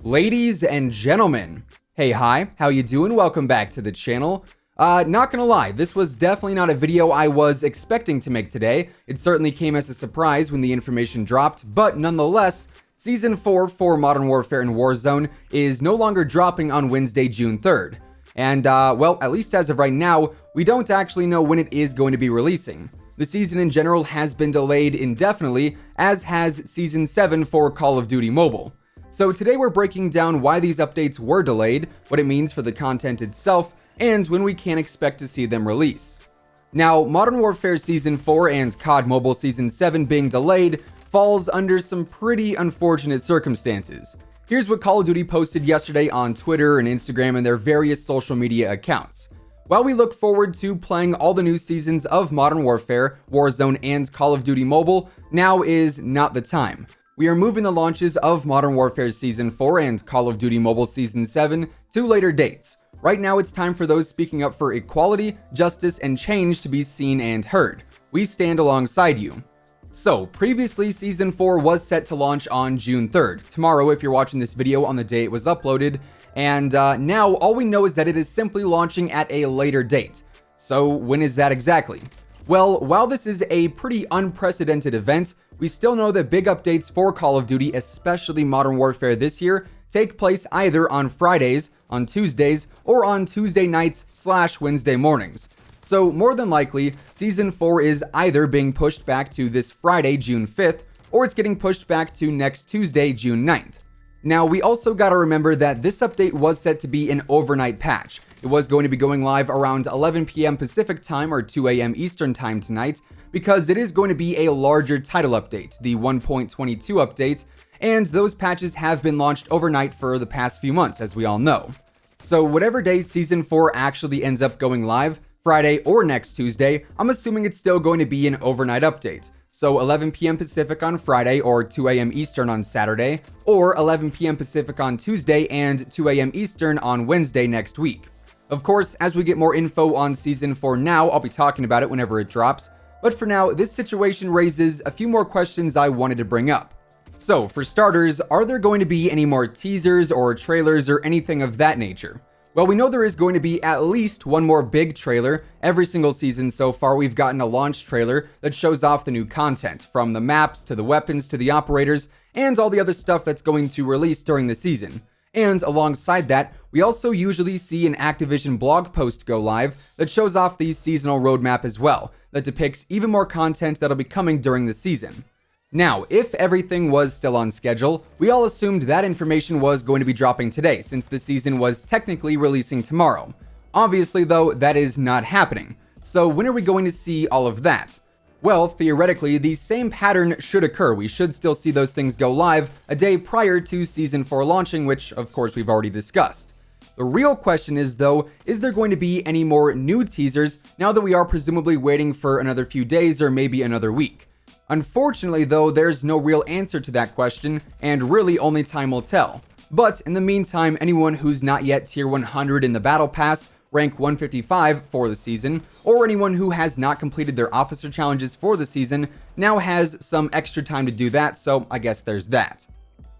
Ladies and gentlemen, hey, hi, how you doing? Welcome back to the channel. Not gonna lie, this was definitely not a video I was expecting to make today. It certainly came as a surprise when the information dropped, but nonetheless, Season 4 for Modern Warfare and Warzone is no longer dropping on Wednesday, June 3rd. And, well, at least as of right now, we don't actually know when it is going to be releasing. The season in general has been delayed indefinitely, as has Season 7 for Call of Duty Mobile. So today we're breaking down why these updates were delayed, what it means for the content itself, and when we can expect to see them release. Now, Modern Warfare Season 4 and COD Mobile Season 7 being delayed falls under some pretty unfortunate circumstances. Here's what Call of Duty posted yesterday on Twitter and Instagram and their various social media accounts. While we look forward to playing all the new seasons of Modern Warfare, Warzone, and Call of Duty Mobile, now is not the time. We are moving the launches of Modern Warfare Season 4 and Call of Duty Mobile Season 7 to later dates. Right now it's time for those speaking up for equality, justice, and change to be seen and heard. We stand alongside you. So, previously Season 4 was set to launch on June 3rd, tomorrow if you're watching this video on the day it was uploaded, and now all we know is that it is simply launching at a later date. So, when is that exactly? Well, while this is a pretty unprecedented event, we still know that big updates for Call of Duty, especially Modern Warfare this year, take place either on Fridays, on Tuesdays, or on Tuesday nights/Wednesday mornings. So more than likely, Season 4 is either being pushed back to this Friday, June 5th, or it's getting pushed back to next Tuesday, June 9th. Now, we also gotta remember that this update was set to be an overnight patch. It was going to be going live around 11 p.m. Pacific time or 2 a.m. Eastern time tonight, because it is going to be a larger title update, the 1.22 update, and those patches have been launched overnight for the past few months, as we all know. So whatever day Season 4 actually ends up going live, Friday or next Tuesday, I'm assuming it's still going to be an overnight update. So 11 p.m. Pacific on Friday or 2 a.m. Eastern on Saturday, or 11 p.m. Pacific on Tuesday and 2 a.m. Eastern on Wednesday next week. Of course, as we get more info on Season 4 now, I'll be talking about it whenever it drops. But for now, this situation raises a few more questions I wanted to bring up. So, for starters, are there going to be any more teasers or trailers or anything of that nature? Well, we know there is going to be at least one more big trailer. Every single season so far, we've gotten a launch trailer that shows off the new content, from the maps to the weapons to the operators, and all the other stuff that's going to release during the season. And alongside that, we also usually see an Activision blog post go live that shows off the seasonal roadmap as well, that depicts even more content that'll be coming during the season. Now, if everything was still on schedule, we all assumed that information was going to be dropping today, since the season was technically releasing tomorrow. Obviously, though, that is not happening. So when are we going to see all of that? Well, theoretically, the same pattern should occur. We should still see those things go live a day prior to Season 4 launching, which, of course, we've already discussed. The real question is, though, is there going to be any more new teasers now that we are presumably waiting for another few days or maybe another week? Unfortunately, though, there's no real answer to that question, and really only time will tell. But in the meantime, anyone who's not yet Tier 100 in the Battle Pass, rank 155 for the season, or anyone who has not completed their officer challenges for the season, now has some extra time to do that, so I guess there's that.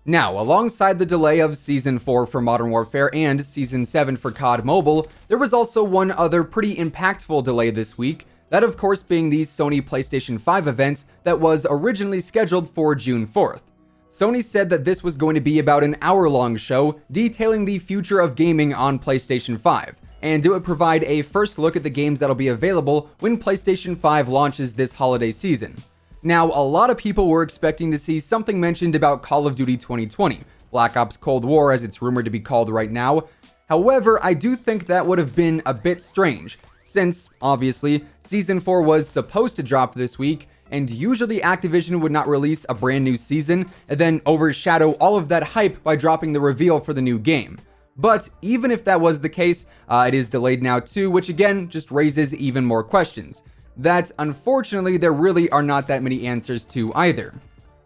Now, alongside the delay of Season 4 for Modern Warfare and Season 7 for COD Mobile, there was also one other pretty impactful delay this week, that of course being the Sony PlayStation 5 event that was originally scheduled for June 4th. Sony said that this was going to be about an hour-long show detailing the future of gaming on PlayStation 5, and it would provide a first look at the games that'll be available when PlayStation 5 launches this holiday season. Now, a lot of people were expecting to see something mentioned about Call of Duty 2020, Black Ops Cold War as it's rumored to be called right now. However, I do think that would have been a bit strange, since, obviously, Season 4 was supposed to drop this week, and usually Activision would not release a brand new season and then overshadow all of that hype by dropping the reveal for the new game. But even if that was the case, it is delayed now too, which again just raises even more questions that unfortunately there really are not that many answers to either.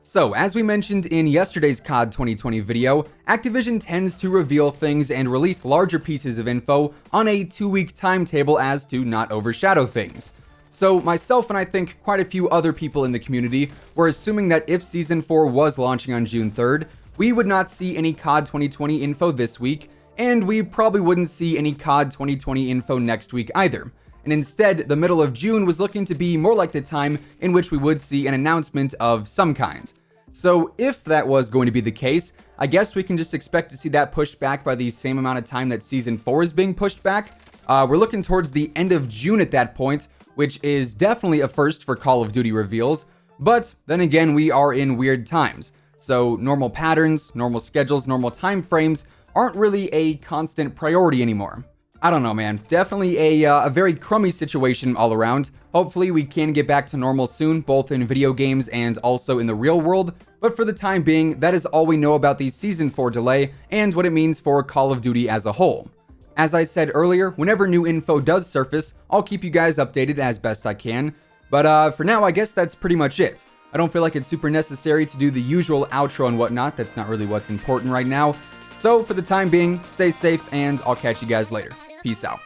So, as we mentioned in yesterday's COD 2020 video, Activision tends to reveal things and release larger pieces of info on a 2-week timetable as to not overshadow things. So, myself and I think quite a few other people in the community were assuming that if Season 4 was launching on June 3rd, we would not see any COD 2020 info this week, and we probably wouldn't see any COD 2020 info next week either. And instead, the middle of June was looking to be more like the time in which we would see an announcement of some kind. So if that was going to be the case, I guess we can just expect to see that pushed back by the same amount of time that Season 4 is being pushed back. We're looking towards the end of June at that point, which is definitely a first for Call of Duty reveals. But then again, we are in weird times. So normal patterns, normal schedules, normal time frames aren't really a constant priority anymore. I don't know, man. Definitely a very crummy situation all around. Hopefully we can get back to normal soon, both in video games and also in the real world. But for the time being, that is all we know about the Season 4 delay and what it means for Call of Duty as a whole. As I said earlier, whenever new info does surface, I'll keep you guys updated as best I can. But for now, I guess that's pretty much it. I don't feel like it's super necessary to do the usual outro and whatnot. That's not really what's important right now. So for the time being, stay safe and I'll catch you guys later. Peace out.